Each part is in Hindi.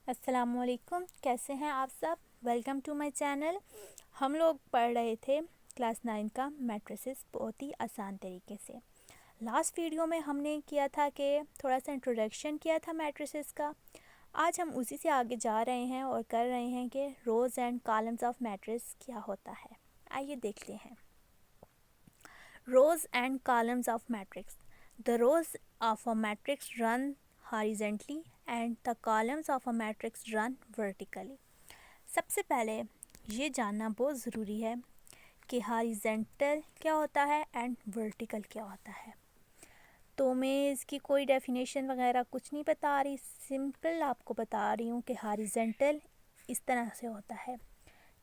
अस्सलामुअलैकुम, कैसे हैं आप सब। Welcome to my channel. हम लोग पढ़ रहे थे क्लास 9 का मैट्रिसेस बहुत ही आसान तरीके से। लास्ट वीडियो में हमने किया था कि थोड़ा सा इंट्रोडक्शन किया था मैट्रिसेस का। आज हम उसी से आगे जा रहे हैं और कर रहे हैं कि rows and columns of matrix क्या होता है। आइए देखते हैं। Rows and columns of matrix. The rows of a matrix run horizontally and the columns of a matrix run vertically। सबसे पहले ये जानना बहुत ज़रूरी है कि हॉरिजेंटल क्या होता है एंड वर्टिकल क्या होता है। तो मैं इसकी कोई डेफिनेशन वगैरह कुछ नहीं बता रही, सिंपल आपको बता रही हूँ कि हॉरिजेंटल इस तरह से होता है।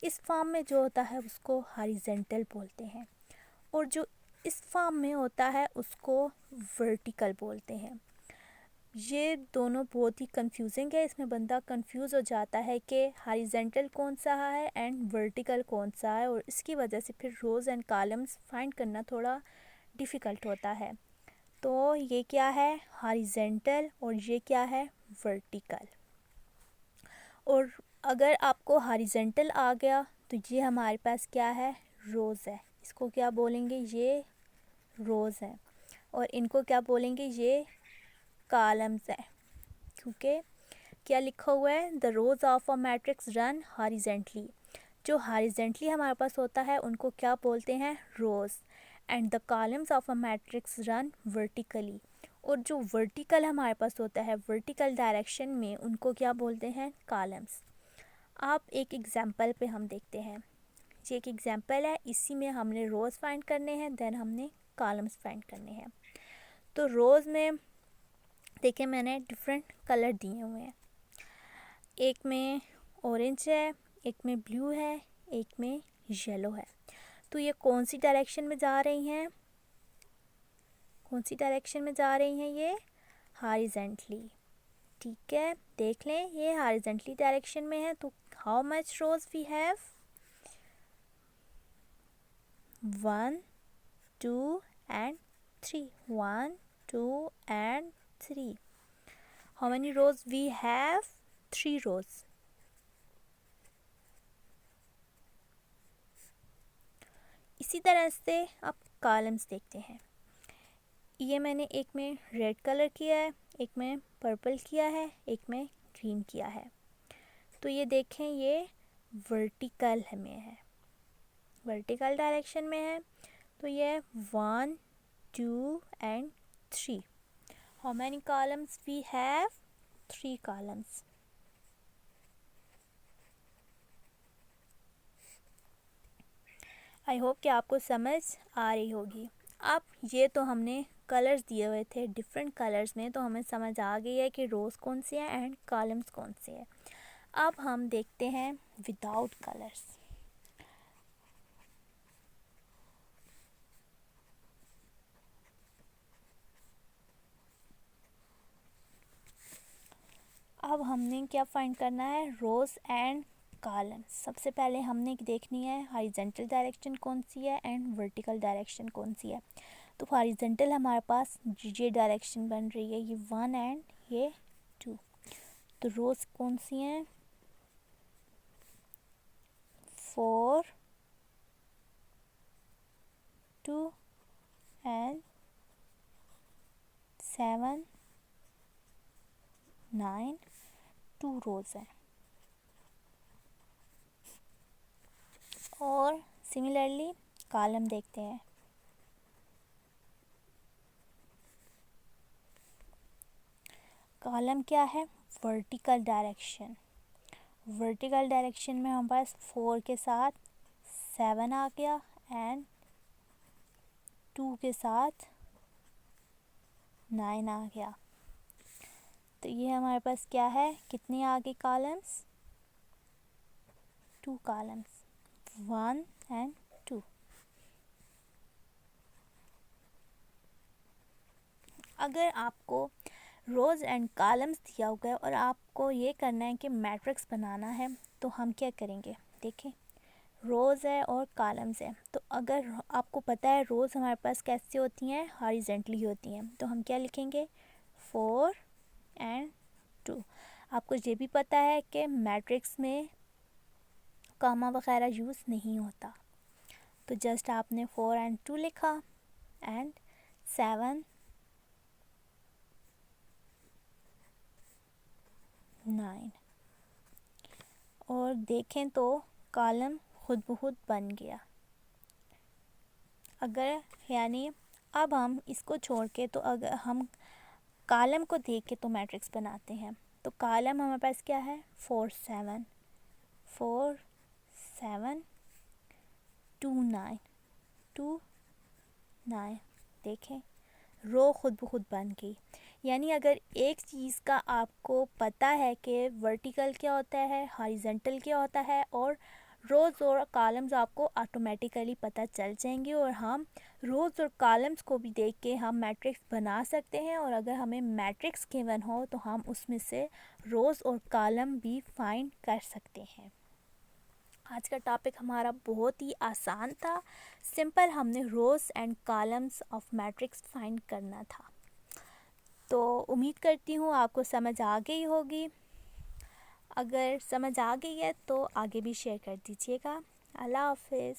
इस फॉर्म में जो होता है उसको हॉरिजेंटल बोलते हैं और जो इस फॉर्म में होता है उसको वर्टिकल बोलते हैं। ये दोनों बहुत ही कंफ्यूजिंग है। इसमें बंदा कंफ्यूज हो जाता है कि हॉरिजॉन्टल कौन सा है एंड वर्टिकल कौन सा है, और इसकी वजह से फिर रोज़ एंड कॉलम्स फाइंड करना थोड़ा डिफ़िकल्ट होता है। तो ये क्या है हॉरिजॉन्टल और ये क्या है वर्टिकल। और अगर आपको हॉरिजॉन्टल आ गया तो ये हमारे पास क्या है रोज़ है। इसको क्या बोलेंगे, ये रोज़ है, और इनको क्या बोलेंगे, ये कॉलम्स है। क्योंकि क्या लिखा हुआ है, the rows of a matrix run horizontally. जो हॉरिजेंटली हमारे पास होता है उनको क्या बोलते हैं, rows. And the columns of a matrix run vertically. और जो वर्टिकल हमारे पास होता है वर्टिकल डायरेक्शन में, उनको क्या बोलते हैं, कॉलम्स। आप एक एग्जांपल पे हम देखते हैं। ये एक एग्जांपल है, इसी में हमने रोज फाइंड करने हैं, देन हमने कॉलम्स फाइंड करने हैं। तो रोज में देखिए मैंने डिफरेंट कलर दिए हुए हैं। एक में ऑरेंज है, एक में ब्लू है, एक में येलो है। तो ये कौन सी डायरेक्शन में जा रही हैं, कौन सी डायरेक्शन में जा रही हैं, ये हॉरिजॉन्टली। ठीक है, देख लें ये हॉरिजॉन्टली डायरेक्शन में है। तो how much rows we have, 1 2 and 3, 1 2 and 3। How many rows we have, 3 rows. इसी तरह से आप कॉलम्स देखते हैं। ये मैंने एक में रेड कलर किया है, एक में पर्पल किया है, एक में ग्रीन किया है। तो ये देखें ये वर्टिकल में है, वर्टिकल डायरेक्शन में है। तो ये 1 2 and 3। How many columns we have, 3 columns. I hope कि आपको समझ आ रही होगी। अब ये तो हमने कलर्स दिए हुए थे डिफरेंट कलर्स में, तो हमें समझ आ गई है कि रोज़ कौन सी है एंड कॉलम्स कौन से है। अब हम देखते हैं विदाउट कलर्स। अब हमने क्या फाइंड करना है, रोज़ एंड कॉलम्स। सबसे पहले हमने देखनी है हॉरिजॉन्टल डायरेक्शन कौन सी है एंड वर्टिकल डायरेक्शन कौन सी है। तो हॉरिजॉन्टल हमारे पास ये डायरेक्शन बन रही है, ये 1 एंड ये 2। तो रोज़ कौन सी हैं, 4 2 एंड 7 9, 2 रोज़ हैं। और सिमिलरली कॉलम देखते हैं। कॉलम क्या है, वर्टिकल डायरेक्शन। वर्टिकल डायरेक्शन में हमारे पास 4 के साथ 7 आ गया एंड 2 के साथ 9 आ गया। तो ये हमारे पास क्या है, कितने आ गए कॉलम्स, 2 कॉलम्स, 1 एंड 2। अगर आपको रोज़ एंड कॉलम्स दिया हुआ है और आपको ये करना है कि मैट्रिक्स बनाना है, तो हम क्या करेंगे, देखें रोज़ है और कॉलम्स है। तो अगर आपको पता है रोज़ हमारे पास कैसे होती हैं, हॉरिजॉन्टली होती हैं, तो हम क्या लिखेंगे, 4 एंड 2। आपको ये भी पता है कि मैट्रिक्स में कामा वगैरह यूज़ नहीं होता, तो जस्ट आपने 4 and 2 लिखा एंड 7 9 और देखें तो कॉलम खुद ब खुद बन गया। अगर यानी अब हम इसको छोड़ के तो अगर हम कॉलम को देख के तो मैट्रिक्स बनाते हैं, तो कॉलम हमारे पास क्या है 4 7 4 7 2 9 2 9। देखें रो खुद ब खुद बन गई। यानी अगर एक चीज़ का आपको पता है कि वर्टिकल क्या होता है, हॉरिजॉन्टल क्या होता है, और रोज़ और कॉलम्स आपको ऑटोमेटिकली पता चल जाएंगे और हम रोज़ और कॉलम्स को भी देख के हम मैट्रिक्स बना सकते हैं। और अगर हमें मैट्रिक्स गिवन हो तो हम उसमें से रोज़ और कॉलम भी फाइंड कर सकते हैं। आज का टॉपिक हमारा बहुत ही आसान था, सिंपल, हमने rows and columns of matrix find करना था। तो उम्मीद करती हूँ आपको समझ आ गई होगी। अगर समझ आ गई है तो आगे भी शेयर कर दीजिएगा। अल्लाह हाफिज़।